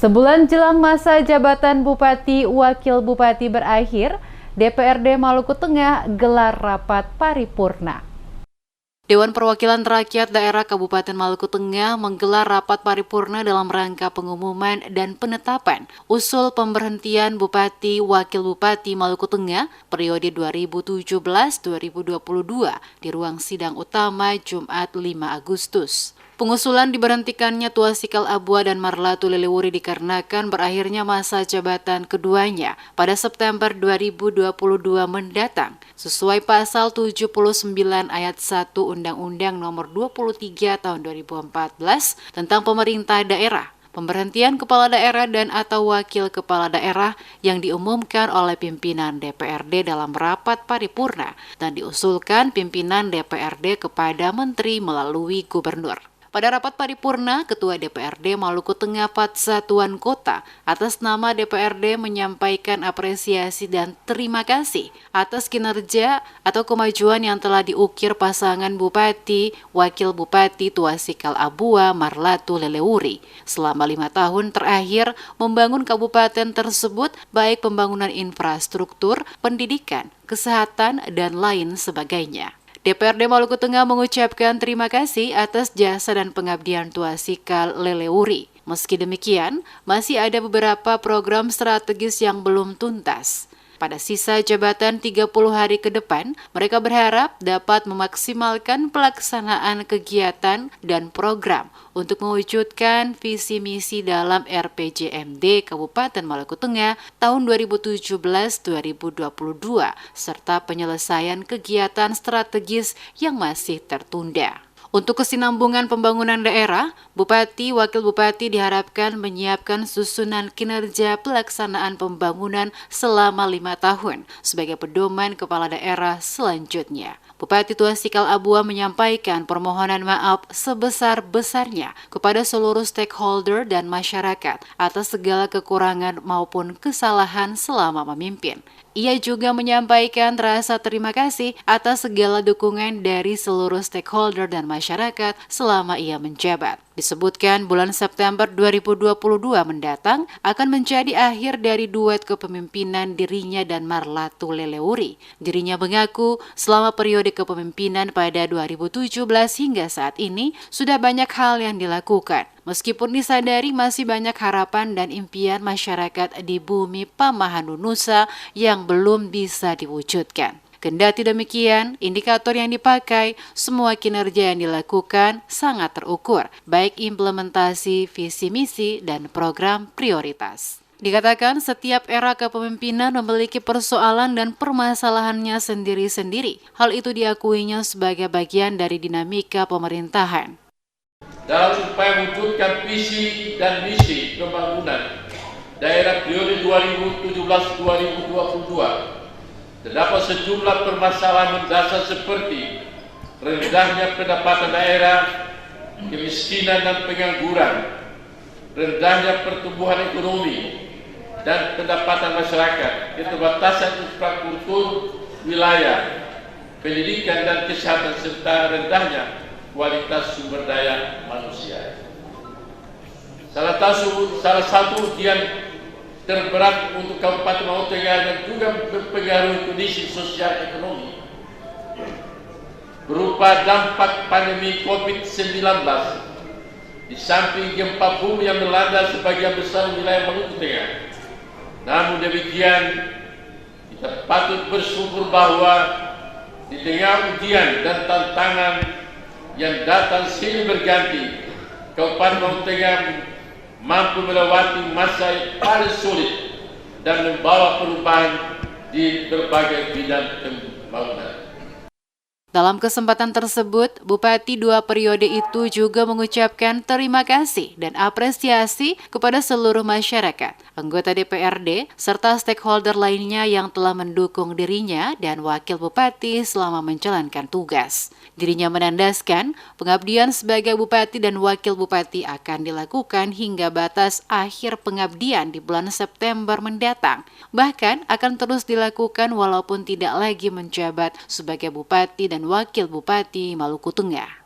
Sebulan jelang masa jabatan Bupati Wakil Bupati berakhir, DPRD Maluku Tengah gelar rapat paripurna. Dewan Perwakilan Rakyat Daerah Kabupaten Maluku Tengah menggelar rapat paripurna dalam rangka pengumuman dan penetapan usul pemberhentian Bupati Wakil Bupati Maluku Tengah periode 2017-2022 di ruang sidang utama Jumat 5 Agustus. Pengusulan diberhentikannya Tuasikal Abua dan Marlatu Lelewuri dikarenakan berakhirnya masa jabatan keduanya pada September 2022 mendatang sesuai pasal 79 ayat 1 Undang-Undang Nomor 23 Tahun 2014 tentang pemerintah daerah. Pemberhentian kepala daerah dan atau wakil kepala daerah yang diumumkan oleh pimpinan DPRD dalam rapat paripurna dan diusulkan pimpinan DPRD kepada menteri melalui gubernur. Pada rapat paripurna, Ketua DPRD Maluku Tengah Patsa Tuan Kota atas nama DPRD menyampaikan apresiasi dan terima kasih atas kinerja atau kemajuan yang telah diukir pasangan Bupati, Wakil Bupati Tuasikal Abua, Marlatu Lelewuri selama 5 tahun terakhir membangun kabupaten tersebut baik pembangunan infrastruktur, pendidikan, kesehatan, dan lain sebagainya. DPRD Maluku Tengah mengucapkan terima kasih atas jasa dan pengabdian Tuasikal Lelewuri. Meski demikian, masih ada beberapa program strategis yang belum tuntas. Pada sisa jabatan 30 hari ke depan, mereka berharap dapat memaksimalkan pelaksanaan kegiatan dan program untuk mewujudkan visi misi dalam RPJMD Kabupaten Maluku Tengah tahun 2017-2022 serta penyelesaian kegiatan strategis yang masih tertunda. Untuk kesinambungan pembangunan daerah, Bupati Wakil Bupati diharapkan menyiapkan susunan kinerja pelaksanaan pembangunan selama 5 tahun sebagai pedoman kepala daerah selanjutnya. Bupati Tuasikal Abua menyampaikan permohonan maaf sebesar-besarnya kepada seluruh stakeholder dan masyarakat atas segala kekurangan maupun kesalahan selama memimpin. Ia juga menyampaikan rasa terima kasih atas segala dukungan dari seluruh stakeholder dan masyarakat selama ia menjabat. Disebutkan bulan September 2022 mendatang akan menjadi akhir dari duet kepemimpinan dirinya dan Marlatu Lelewuri. Dirinya mengaku selama periode kepemimpinan pada 2017 hingga saat ini sudah banyak hal yang dilakukan. Meskipun disadari masih banyak harapan dan impian masyarakat di bumi Pamahanu Nusa yang belum bisa diwujudkan. Kendati demikian, indikator yang dipakai, semua kinerja yang dilakukan sangat terukur, baik implementasi visi misi dan program prioritas. Dikatakan setiap era kepemimpinan memiliki persoalan dan permasalahannya sendiri-sendiri. Hal itu diakuinya sebagai bagian dari dinamika pemerintahan. Dalam upaya mewujudkan visi dan misi pembangunan daerah periode 2017-2022, terdapat sejumlah permasalahan mendasar seperti rendahnya pendapatan daerah, kemiskinan dan pengangguran, rendahnya pertumbuhan ekonomi dan pendapatan masyarakat, keterbatasan infrastruktur wilayah, pendidikan dan kesehatan serta rendahnya kualitas sumber daya manusia. Salah satu ujian terberat untuk Kabupaten Maluku Tengah dan juga berpengaruh kondisi sosial ekonomi berupa dampak pandemi COVID-19 di samping gempa bumi yang melanda sebagian besar wilayah Maluku Tengah. Namun demikian, kita patut bersyukur bahwa di tengah ujian dan tantangan yang datang silih berganti, Kabupaten Maluku Tengah mampu melewati masa yang paling sulit dan membawa perubahan di berbagai bidang pembangunan. Dalam kesempatan tersebut, Bupati 2 periode itu juga mengucapkan terima kasih dan apresiasi kepada seluruh masyarakat, anggota DPRD, serta stakeholder lainnya yang telah mendukung dirinya dan Wakil Bupati selama menjalankan tugas. Dirinya menandaskan pengabdian sebagai Bupati dan Wakil Bupati akan dilakukan hingga batas akhir pengabdian di bulan September mendatang. Bahkan akan terus dilakukan walaupun tidak lagi menjabat sebagai Bupati dan Wakil Bupati Maluku Tengah.